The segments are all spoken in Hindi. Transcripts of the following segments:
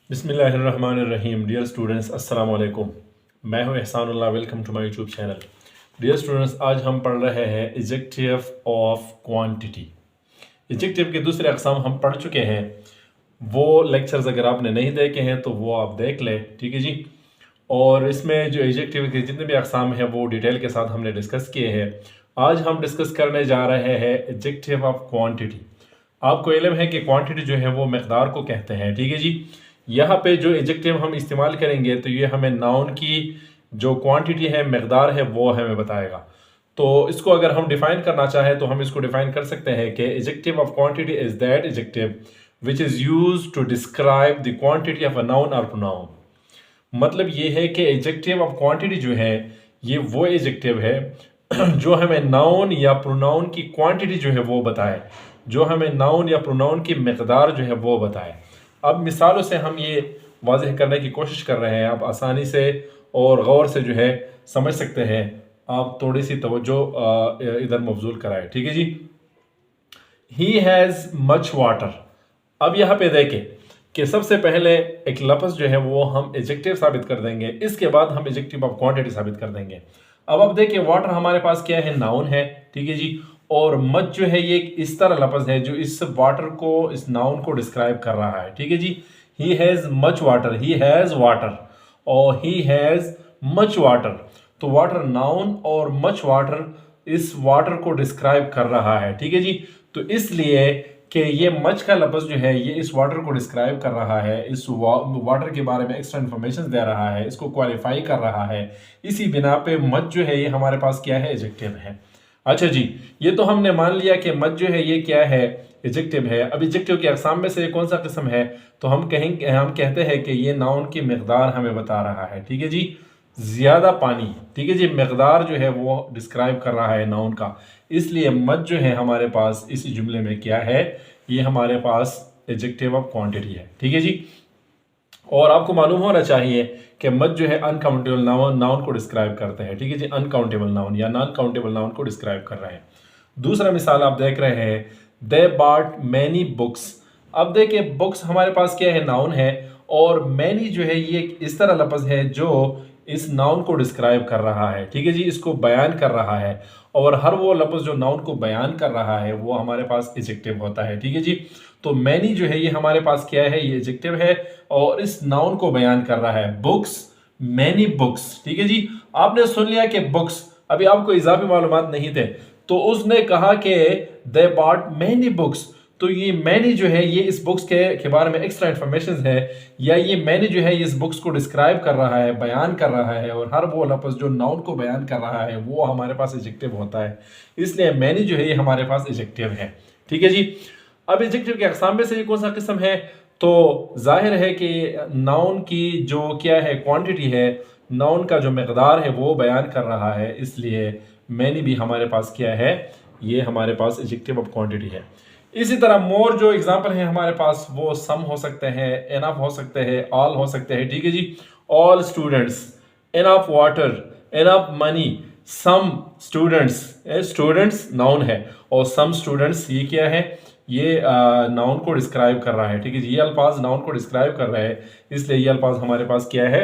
बिस्मिल्लाहिर्रहमानिर्रहीम। डियर स्टूडेंट्स, अस्सलाम वालेकुम। मैं हूं Ehsanullah. Welcome to my YouTube channel. Dear students, आज हम पढ़ रहे हैं एडजेक्टिव ऑफ क्वांटिटी। एडजेक्टिव के दूसरे अकसाम हम पढ़ चुके हैं। वो लेक्चर्स अगर आपने नहीं देखे हैं तो वो आप देख लें, ठीक है जी। और इसमें जो एडजेक्टिव के जितने भी अकसाम हैं वो डिटेल के साथ हमने डिस्कस किए हैं। आज हम डिस्कस करने जा रहे हैं एडजेक्टिव ऑफ क्वांटिटी। आपको इल्म है कि क्वांटिटी जो है वो मकदार को कहते हैं, ठीक है जी। यहाँ पे जो एडजेक्टिव हम इस्तेमाल करेंगे तो ये हमें नाउन की जो क्वांटिटी है, मकदार है, वो हमें बताएगा। तो इसको अगर हम डिफाइन करना चाहें तो हम इसको डिफाइन कर सकते हैं कि adjective of quantity is that adjective which is used to describe the quantity of a noun और प्रोनाउन। मतलब ये है कि एडजेक्टिव ऑफ क्वांटिटी जो है ये वो एडजेक्टिव है जो हमें नाउन या प्रोनाउन की क्वांटिटी जो है वो बताए, जो हमें नाउन या प्रोनाउन की मकदार जो है वो बताए। अब मिसालों से हम ये वाज़ेह करने की कोशिश कर रहे हैं, आप आसानी से और गौर से जो है समझ सकते हैं। आप थोड़ी सी तवज्जो इधर मबजूल कराए, ठीक है जी। He has much water. अब यहाँ पे देखें कि सबसे पहले एक लफ्ज़ जो है वो हम एडजेक्टिव साबित कर देंगे, इसके बाद हम एडजेक्टिव ऑफ क्वांटिटी साबित कर देंगे। अब देखिए वाटर हमारे पास क्या है, नाउन है, ठीक है जी। और मच जो है ये इस तरह लफ्ज़ है जो इस वाटर को, इस नाउन को डिस्क्राइब कर रहा है, ठीक है जी। He has much water, he has water और ही हैज़ मच वाटर। तो वाटर नाउन और मच वाटर इस वाटर को डिस्क्राइब कर रहा है, ठीक है जी। तो इसलिए कि ये मच का लफ्ज़ जो है ये इस वाटर को डिस्क्राइब कर रहा है, इस वाटर के बारे में एक्स्ट्रा इन्फॉर्मेशन दे रहा है, इसको क्वालिफाई कर रहा है। इसी बिना पे मच जो है ये हमारे पास क्या है, एडजेक्टिव है। अच्छा जी, ये तो हमने मान लिया कि मच जो है ये क्या है, एडजेक्टिव है। अब एडजेक्टिव के अक़साम में से कौन सा किस्म है, तो हम कहते हैं कि ये नाउन की मकदार हमें बता रहा है, ठीक है जी। ज़्यादा पानी, ठीक है जी, मकदार जो है वो डिस्क्राइब कर रहा है नाउन का। इसलिए मच जो है हमारे पास इसी जुमले में क्या है, ये हमारे पास एडजेक्टिव ऑफ क्वांटिटी है, ठीक है जी। और आपको मालूम होना चाहिए कि मच जो है अनकाउंटेबल नाउन को डिस्क्राइब करते हैं, ठीक है जी। अनकाउंटेबल नाउन या नॉन काउंटेबल नाउन को डिस्क्राइब कर रहे हैं। दूसरा मिसाल आप देख रहे हैं, दे बॉट मैनी बुक्स। अब देखिए बुक्स हमारे पास क्या है, नाउन है, और मैनी जो है ये इस तरह लफ्ज़ है जो इस नाउन को डिस्क्राइब कर रहा है, ठीक है जी, इसको बयान कर रहा है। और हर वो लफ्ज़ जो नाउन को बयान कर रहा है वो हमारे पास एडजेक्टिव होता है, ठीक है जी। तो मैनी जो है ये हमारे पास क्या है, ये एडजेक्टिव है और इस नाउन को बयान कर रहा है, बुक्स, मैनी बुक्स, ठीक है जी। आपने सुन लिया कि बुक्स, अभी आपको इजाफी मालूमात नहीं थे, तो उसने कहा कि दे बॉट मैनी बुक्स। तो ये मैनी जो है ये इस बुक्स के बारे में एक्स्ट्रा इन्फॉर्मेशन है, या ये मैनी जो है इस बुक्स को डिस्क्राइब कर रहा है, बयान कर रहा है। और हर वो लफ्ज़ जो नाउन को बयान कर रहा है वो हमारे पास एडजेक्टिव होता है। इसलिए मैनी जो है ये हमारे पास एडजेक्टिव है, ठीक है जी। अब एडजेक्टिव के अक़साम में से ये कौन सा किस्म है, तो जाहिर है कि नाउन की जो क्या है, क्वांटिटी है, नाउन का जो मकदार है वो बयान कर रहा है। इसलिए मैनी भी हमारे पास क्या है, ये हमारे पास एडजेक्टिव ऑफ क्वांटिटी है। इसी तरह मोर जो एग्जांपल है हमारे पास, वो सम हो सकते हैं, एनफ हो सकते हैं, ऑल हो सकते हैं, ठीक है जी। All students, enough water, enough money, some students. Students noun है और सम स्टूडेंट्स ये क्या है, ये नाउन को डिस्क्राइब कर रहा है, ठीक है जी। ये अल्फाज नाउन को डिस्क्राइब कर रहा है, इसलिए ये अल्फाज हमारे पास क्या है,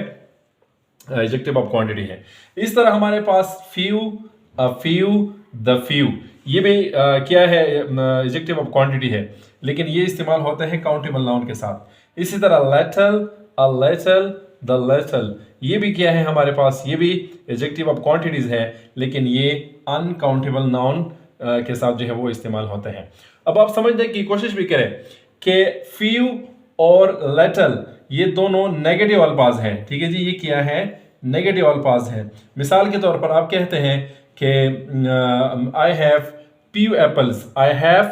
एडजेक्टिव ऑफ क्वांटिटी है। इस तरह हमारे पास few, a few, the few, ये भी क्या है, एडजेक्टिव ऑफ क्वांटिटी है, लेकिन ये इस्तेमाल होते हैं काउंटेबल नाउन के साथ। इसी तरह little, a little, the little, ये भी क्या है हमारे पास, ये भी एडजेक्टिव ऑफ क्वांटिटीज है, लेकिन ये अनकाउंटेबल नाउन के साथ जो है वो इस्तेमाल होते हैं। अब आप समझने की कोशिश भी करें कि फ्यू और लिटिल ये दोनों नेगेटिव अल्फाज हैं, ठीक है जी। ये क्या है, नेगेटिव अल्फाज है। मिसाल के तौर पर आप कहते हैं कि I have few apples, I have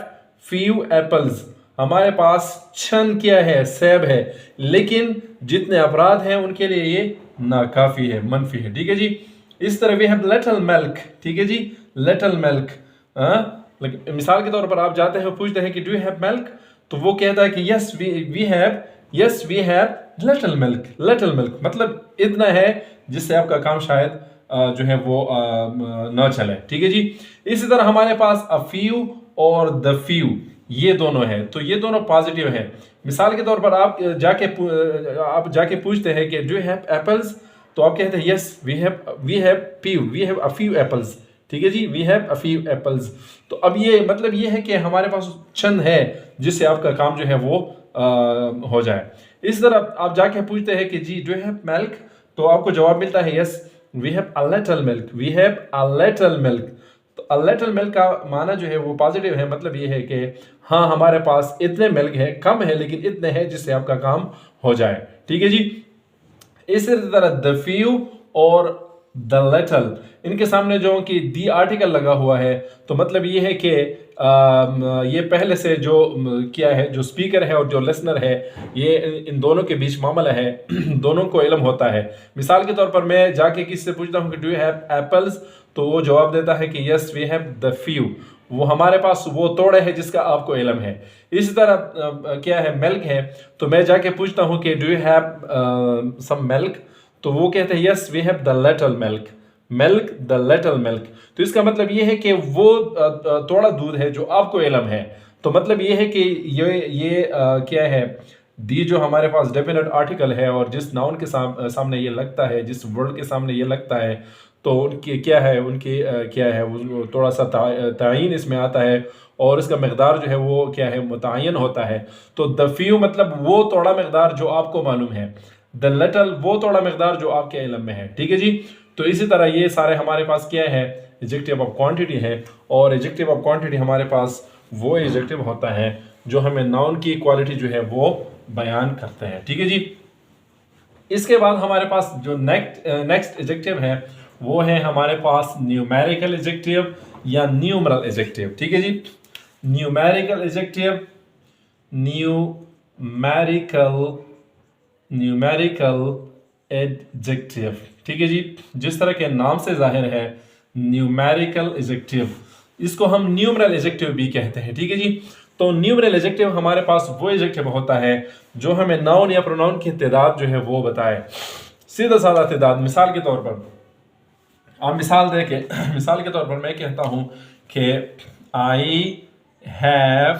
few apples, हमारे पास छन क्या है, सेब है, लेकिन जितने अफराद हैं उनके लिए ये नाकाफी है, मनफी है, ठीक है जी। इस तरह वी हैव लिटिल मिल्क, ठीक है जी, लिटिल मिल्क। मिसाल के तौर पर आप जाते हैं, पूछते हैं कि डू यू हैव मिल्क, तो वो कहता है कि yes we have, yes we have little milk, little milk, मतलब इतना है जिससे आपका काम शायद जो है वो ना चले, ठीक है जी। इसी तरह हमारे पास अ फ्यू और द फ्यू, ये दोनों है, तो ये दोनों पॉजिटिव है। मिसाल के तौर पर आप जाके पूछते हैं कि डू यू हैव एप्पल्स, तो आप कहते हैं yes we have a few apples. ठीक है जी, we have a few apples. तो अब ये मतलब ये है कि हमारे पास चंद है जिससे आपका काम जो है वो हो जाए। इस तरह आप जाके पूछते हैं कि जी डू यू हैव मिल्क, तो आपको जवाब मिलता है yes we have a little milk, we have a little milk. तो अ लिटिल मिल्क का माना जो है वो पॉजिटिव है, मतलब ये है कि हाँ हमारे पास इतने मिल्क है, कम है लेकिन इतने हैं जिससे आपका काम हो जाए। ठीक है जी। इसी तरह द फ्यू और द लिटल, इनके सामने जो कि दी आर्टिकल लगा हुआ है, तो मतलब ये है कि ये पहले से जो क्या है, जो स्पीकर है और जो लिसनर है, ये इन दोनों के बीच मामला है। दोनों को इल्म होता है। मिसाल के तौर पर मैं जाके किसी से पूछता हूँ कि डू यू हैव एप्पल्स, तो वो जवाब देता है कि yes we have the few, वो हमारे पास वो तोड़े है जिसका आपको इल्म है। इसी तरह क्या है, मिल्क है, तो मैं जाके पूछता हूँ कि do you have some milk, तो वो कहते हैं yes we have the little milk, milk the little milk. तो इसका मतलब ये है कि वो थोड़ा दूध है जो आपको इल्म है। तो मतलब ये है कि ये क्या है, दी जो हमारे पास डेफिनेट आर्टिकल है और जिस नाउन के सामने ये लगता है, जिस वर्ड के सामने ये लगता है, तो उनकी क्या है, उनकी क्या है वो थोड़ा सा तायीन इसमें आता है और इसका मकदार जो है वो क्या है, मुतय्यन होता है। तो द फ्यू मतलब वो थोड़ा मकदार जो आपको मालूम है, द लिटल वो थोड़ा मकदार जो आपके इल्म में है। ठीक है जी। तो इसी तरह ये सारे हमारे पास क्या है, एडजेक्टिव ऑफ क्वांटिटी है। और एडजेक्टिव ऑफ क्वांटिटी हमारे पास वो एडजेक्टिव होता है जो हमें नाउन की क्वालिटी जो है वो बयान करते हैं। ठीक है जी। इसके बाद हमारे पास जो नेक्स्ट एडजेक्टिव है वो है हमारे पास न्यूमेरिकल एडजेक्टिव या न्यूमरल एडजेक्टिव। ठीक है जी। Numerical adjective, numerical adjective. ठीक है जी। जिस तरह के नाम से जाहिर है, न्यूमेरिकल एडजेक्टिव, इसको हम न्यूमरल एडजेक्टिव भी कहते हैं। ठीक है जी। तो न्यूमरल एडजेक्टिव हमारे पास वो एडजेक्टिव होता है जो हमें नाउन या प्रोनाउन की तादाद जो है वो बताए, सीधा साधा तादाद। मिसाल के तौर पर आप मिसाल दे के मिसाल के तौर पर मैं कहता हूं कि I have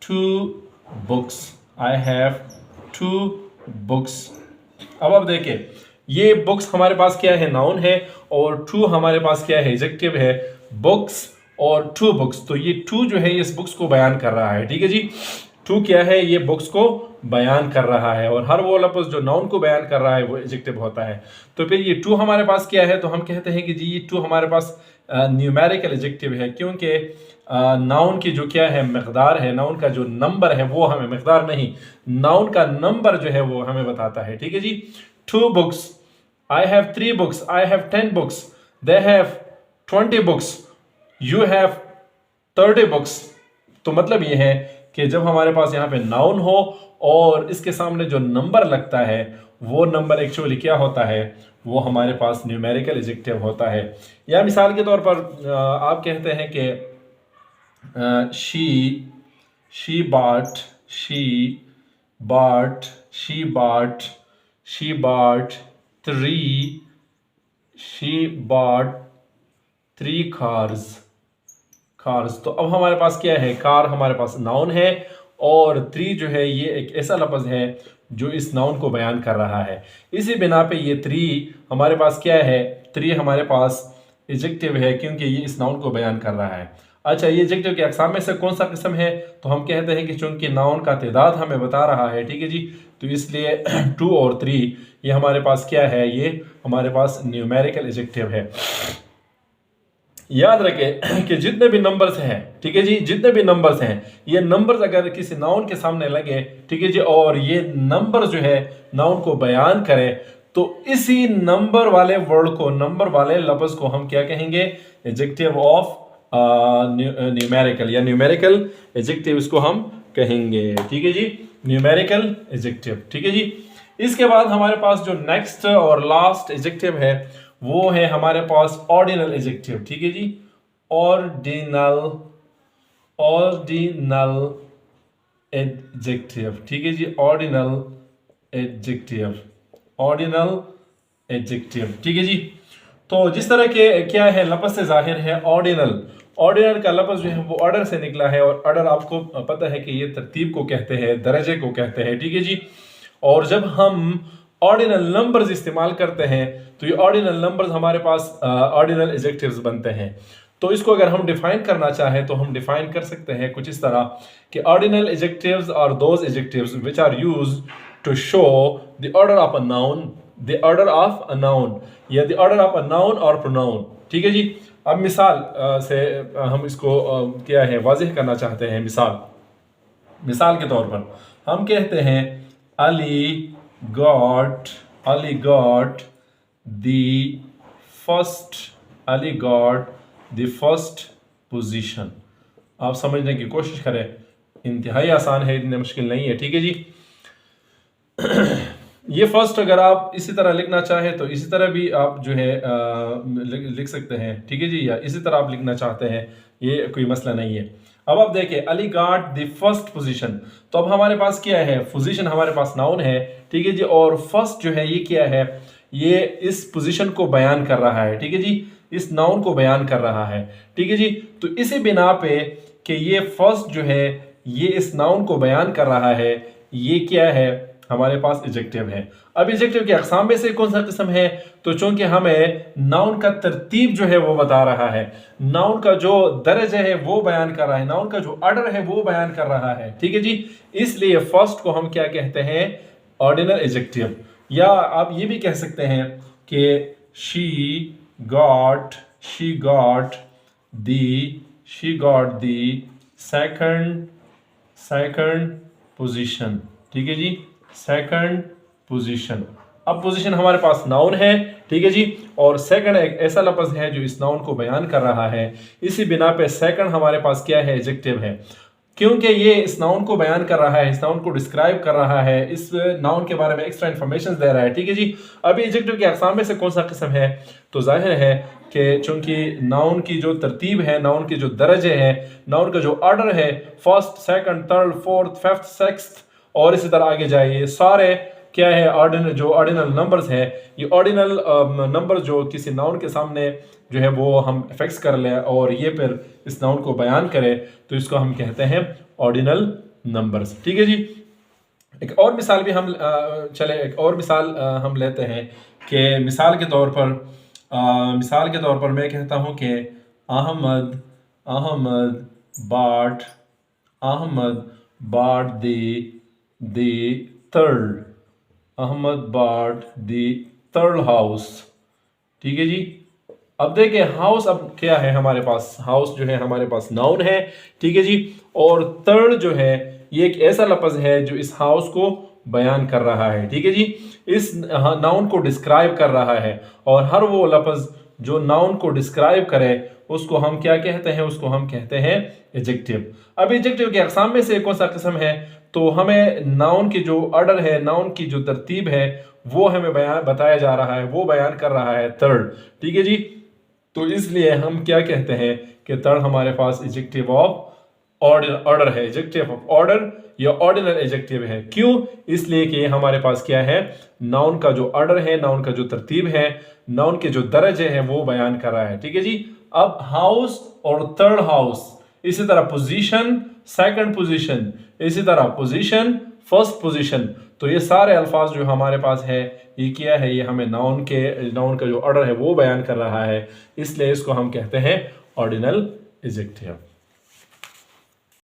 2 books, I have 2 books. अब आप देखिए, ये बुक्स हमारे पास क्या है, नाउन है, और 2 हमारे पास क्या है, एडजेक्टिव है, बुक्स और 2 बुक्स। तो ये 2 जो है इस बुक्स को बयान कर रहा है। ठीक है जी। 2 क्या है, ये बुक्स को बयान कर रहा है, और हर वो लफ्ज़ जो नाउन को बयान कर रहा है वो एडजेक्टिव होता है। तो फिर ये 2 हमारे पास क्या है, तो हम कहते हैं कि जी ये 2 हमारे पास न्यूमेरिकल एडजेक्टिव है, क्योंकि नाउन की जो क्या है मकदार है, नाउन का जो नंबर है वो हमें, मकदार नहीं, नाउन का नंबर जो है वो हमें बताता है। ठीक है जी। 2 books, I have 3 books, I have 10 books, they have 20 books, you have 30 books. तो मतलब ये है कि जब हमारे पास यहाँ पे नाउन हो और इसके सामने जो नंबर लगता है, वो नंबर एक्चुअली क्या होता है, वो हमारे पास न्यूमेरिकल एडजेक्टिव होता है। या मिसाल के तौर पर आप कहते हैं कि शी bought 3 cars। तो अब हमारे पास क्या है, कार हमारे पास नाउन है, और 3 जो है ये एक ऐसा लफ्ज़ है जो इस नाउन को बयान कर रहा है। इसी बिना पे ये 3 हमारे पास क्या है, 3 हमारे पास एडजेक्टिव है, क्योंकि ये इस नाउन को बयान कर रहा है। अच्छा, ये एडजेक्टिव के अक़साम में से कौन सा किस्म है, तो हम कहते हैं कि चूंकि नाउन का तादाद हमें बता रहा है, ठीक है जी, तो इसलिए 2 और 3 ये हमारे पास क्या है, ये हमारे पास न्यूमेरिकल एडजेक्टिव है। याद रखें कि जितने भी नंबर्स हैं, ठीक है जी, जितने भी नंबर्स हैं, ये नंबर्स अगर किसी नाउन के सामने लगे, ठीक है जी, और ये नंबर जो है नाउन को बयान करें, तो इसी नंबर वाले वर्ड को, नंबर वाले लफ्ज को हम क्या कहेंगे, एडजेक्टिव ऑफ न्यूमेरिकल या न्यूमेरिकल एडजेक्टिव इसको हम कहेंगे। ठीक है जी, न्यूमेरिकल एडजेक्टिव। ठीक है जी। इसके बाद हमारे पास जो नेक्स्ट और लास्ट एडजेक्टिव है वो है हमारे पास ऑर्डिनल एडजेक्टिव। ठीक है जी, ऑर्डिनल एडजेक्टिव। ठीक है जी, ऑर्डिनल एडजेक्टिव, ऑर्डिनल एडजेक्टिव। ठीक है जी। तो जिस तरह के क्या है लफ्ज़ से जाहिर है ऑर्डिनल, ऑर्डिनल का लफ्ज़ जो है वो ऑर्डर से निकला है, और ऑर्डर आपको पता है कि ये तरतीब को कहते हैं, दर्जे को कहते हैं, ठीक है जी। और जब हम ऑर्डिनल नंबर्स इस्तेमाल करते हैं तो ये ऑर्डिनल नंबर्स हमारे पास ऑर्डिनल एडजेक्टिव्स बनते हैं। तो इसको अगर हम डिफाइन करना चाहें तो हम डिफाइन कर सकते हैं कुछ इस तरह कि ordinal adjectives are those adjectives which are used to show the order of a noun, the order of a noun, या the order of a noun और प्रोनाउन, ठीक है जी। अब मिसाल से हम इसको क्या है वाज़ेह करना चाहते हैं। मिसाल के तौर पर हम कहते हैं Ali got the first position। आप समझने की कोशिश करें, इंतहाई आसान है, इतने मुश्किल नहीं है, ठीक है जी। ये फर्स्ट अगर आप इसी तरह लिखना चाहें तो इसी तरह भी आप जो है लिख सकते हैं, ठीक है जी, या इसी तरह आप लिखना चाहते हैं, ये कोई मसला नहीं है। अब आप देखें Ali got the first position, तो अब हमारे पास क्या है, पोजीशन हमारे पास नाउन है, ठीक है जी, और फर्स्ट जो है ये क्या है, ये इस पोजीशन को बयान कर रहा है, ठीक है जी, इस नाउन को बयान कर रहा है, ठीक है जी। तो इसी बिना पे कि ये फर्स्ट जो है ये इस नाउन को बयान कर रहा है, ये क्या है, हमारे पास एडजेक्टिव है। अब एडजेक्टिव के अक़साम में से कौन सा किस्म है, तो चूंकि हमें नाउन का तरतीब जो है वो बता रहा है, नाउन का जो दर्जा है वो बयान कर रहा है, नाउन का जो ऑर्डर है वो बयान कर रहा है, ठीक है जी। इसलिए फर्स्ट को हम क्या कहते हैं, ऑर्डिनल एडजेक्टिव। या आप ये भी कह सकते हैं कि she got the second position, ठीक है जी, सेकंड पोजीशन। अब पोजीशन हमारे पास नाउन है, ठीक है जी, और सेकंड एक ऐसा लफ्ज़ है जो इस नाउन को बयान कर रहा है, इसी बिना पे सेकंड हमारे पास क्या है, एडजेक्टिव है, क्योंकि ये इस नाउन को बयान कर रहा है, इस नाउन को डिस्क्राइब कर रहा है, इस नाउन के बारे में एक्स्ट्रा इन्फॉर्मेशन दे रहा है, ठीक है जी। अभी एडजेक्टिव के अक़साम में से कौन सा किस्म है, तो जाहिर है कि चूंकि नाउन की जो तरतीब है, नाउन के जो दर्जे हैं, नाउन का जो ऑर्डर है, first second third fourth fifth sixth और इसी तरह आगे जाए, ये सारे क्या है, ऑर्डिनल नंबर्स है। ये ऑर्डिनल नंबर जो किसी नाउन के सामने जो है वो हम फिक्स कर लें और ये फिर इस नाउन को बयान करे, तो इसको हम कहते हैं ऑर्डिनल नंबर्स, ठीक है जी। एक और मिसाल भी हम एक और मिसाल हम लेते हैं कि मिसाल के तौर पर मैं कहता हूँ कि Ahmad bought the third house, ठीक है जी। अब देखिए हाउस, अब क्या है हमारे पास, हाउस जो है हमारे पास नाउन है, ठीक है जी, और थर्ड जो है ये एक ऐसा लफ्ज़ है जो इस हाउस को बयान कर रहा है, ठीक है जी, इस नाउन को डिस्क्राइब कर रहा है, और हर वो लफ्ज़ जो नाउन को डिस्क्राइब करे उसको हम क्या कहते हैं, उसको हम कहते हैं एडजेक्टिव। अब एडजेक्टिव के अक़साम में से कौन सा किस्म है, तो हमें नाउन की जो ऑर्डर है, नाउन की जो तरतीब है वो हमें बताया जा रहा है, वो बयान कर रहा है थर्ड, ठीक है जी। तो इसलिए हम क्या कहते हैं कि थर्ड हमारे पास एडजेक्टिव ऑफ ऑर्डर है, एडजेक्टिव ऑफ ऑर्डर या ऑर्डिनल एडजेक्टिव है। क्यों, इसलिए कि हमारे पास क्या है, नाउन का जो ऑर्डर है, नाउन का जो तरतीब है, नाउन के जो दर्जे हैं वो बयान कर रहा है, ठीक है जी। अब हाउस और थर्ड हाउस, इसी तरह पोजीशन सेकंड पोजीशन, इसी तरह पोजीशन फर्स्ट पोजीशन, तो ये सारे अल्फाज जो हमारे पास है ये क्या है, ये हमें नाउन का जो ऑर्डर है वो बयान कर रहा है, इसलिए इसको हम कहते हैं ऑर्डिनल एडजेक्टिव।